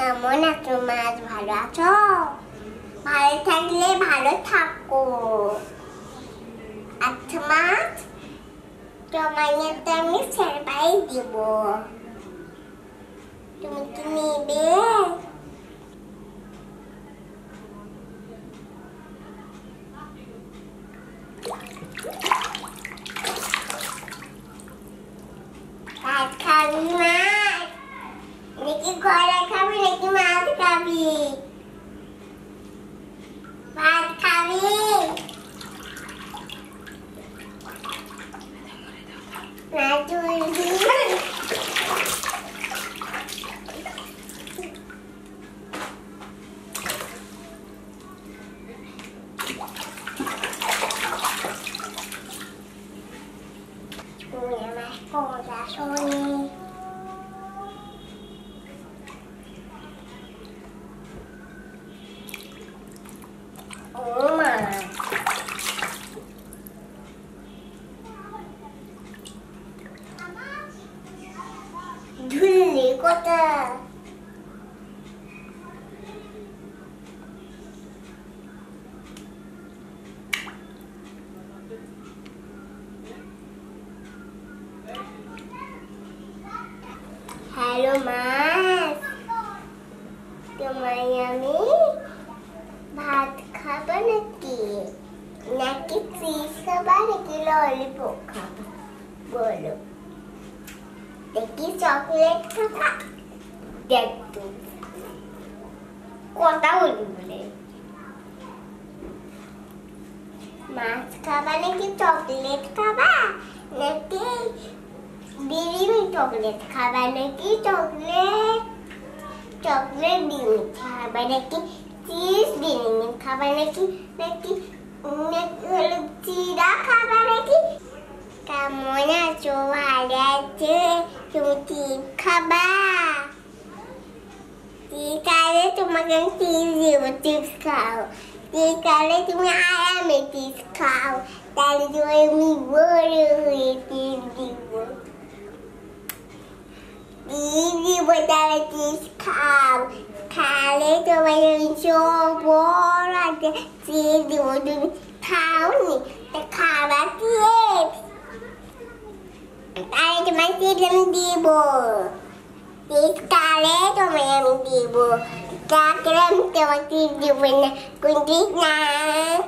কেমন আছো মাছ? ভালো আছো? ভালো থাকলে ভালো থাকো। আচ্ছা মাছ, তোমাকে তো আমি সারপ্রাইজ দিব, তুমি কি নিবে? ভাত খাবি মাছ? নাকি কলা খাবি নাকি মাছ খাবি? ভাত খাবি? না তুলবি? তুমি আমার কথা শোনি। ও মা, ধুলি কথা। হ্যালো মাছ, তোমায় আমি ভাত খাবো নাকি নাকি চিজ খাবা নাকি ললিপপ খাবা বলো? দেখি চকলেট খাবা? দেখ কথা বলি বলে। মাছ খাবা নাকি চকলেট খাবা নাকি ডিম চকলেট খাবা নাকি চকলেট ডিম খাবা নাকি চিজ ডিম খাবা নাকি নাকি হলো চিড়া খাবা নাকি? কেমন আছো? ভালো আছে? তুমি কি খাবা? ঠিক আছে, তোমাকে আমি চিজ দিব, চিজ খাও। ঠিক আছে, তুমি আরামে চিজ খাও, তাহলে তুমি বড় হয়ে চিজ দিব। দিব তাহলে চিজ খাও, খালে তোমার সব বড় আছে চিজ দিব। তুমি খাওনি তা খাবা কি? তাহলে তোমার চিজ আমি দিব। চিজ খালে তোমায় আমি দিব, তাহলে আমি তোমার চিজ দিব না। কোন চিজ না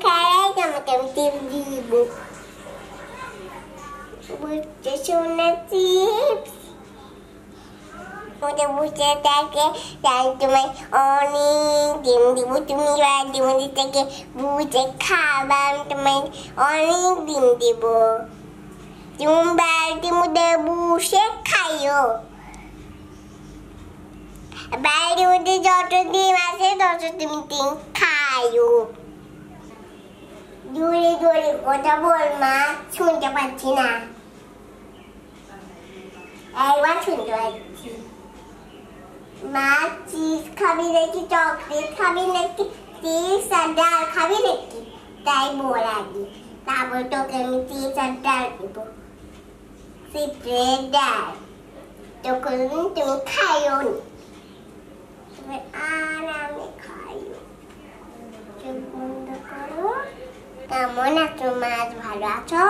খালে তোমাকে আমি চিজ দিব। বুঝতেছো না চিপস? ওটা বুঝতে থাকে, তাই তোমায় অনেক ডিম দিব। তুমি ডিম থেকে বুঝে খাবা, আমি তোমায় অনেক ডিম দিব। তুমি বাড়ির মধ্যে বসে খাইও। বাড়ির মধ্যে যত ডিম আছে তত তুমি ডিম খাইও। জোরে জোরে কথা বল মা, শুনতে পাচ্ছি না। একবার শুনতে পাচ্ছি। মা, চিজ খাবি নাকি চকলেট খাবি নাকি চিজ আর ডাল খাবি নাকি? তাই বল আগে, তারপর তোকে আমি চিজ আর ডাল দিব। সিপ্রেট ডাল তখন তুমি খাইও নি, তুমি আরামে খাইও। চোখ বন্ধ করো। কেমন আছো মাছ? ভালো আছো?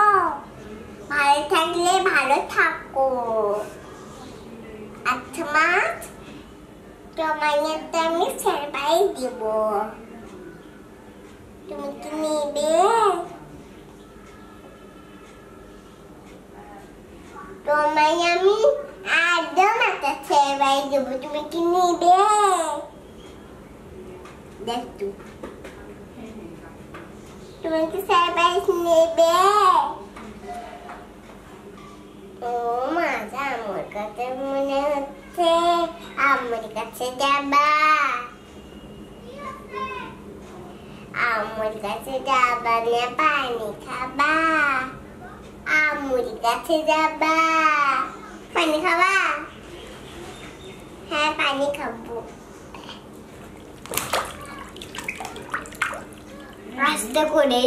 ভালো থাকলে ভালো থাকো। আচ্ছা মাছ, তোমাকে তো আমি সারপ্রাইজ দিব, তুমি কি নিবে? তোমায় আমি একদম একটা সারপ্রাইজ দিব, তুমি কি নিবে? দেখ তুমি কি সারপ্রাইজ নেবে? ও মজা, আমার কাছে মনে হচ্ছে আমার কাছে যাবা। আমার কাছে যাবা না পানি খাবা? আমার কাছে যাবা পানি খাবা? হ্যাঁ, পানি খাবো। রাস্তা করে